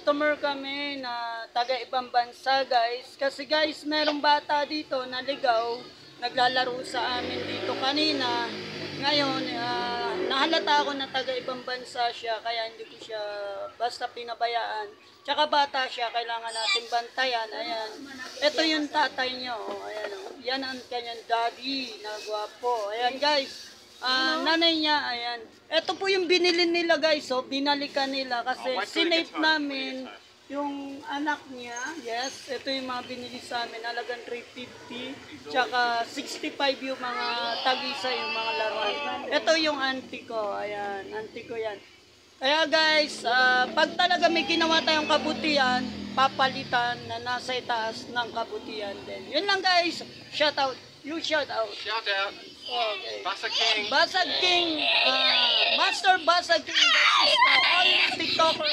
customer kami na taga ibang bansa guys. Kasi guys, merong bata dito na ligaw, naglalaro sa amin dito kanina. Ngayon, nahalata ako na taga ibang bansa siya, kaya hindi ko siya basta pinabayaan. Tsaka bata siya, kailangan natin bantayan. Ayan. Ito yung tatay niyo. Ayan, yan ang kanyang daddy na gwapo. Ayan guys. Nanay niya, ayan. Ito po yung binili nila guys, so binalikan nila kasi sinave namin yung anak niya. Yes, ito yung mga binili sa amin, halagang 350, tsaka 65 yung mga tagisa, yung mga laruan. Ito yung auntie ko, ayan, auntie ko yan. Kaya guys, pag talaga may ginawa tayong kabutihan, papalitan na nasa itaas ng kabutihan din. Yun lang guys, shout out. You shout out. Shout out. Okay. Basag King. Basag King, Master Basag King, that is the only TikToker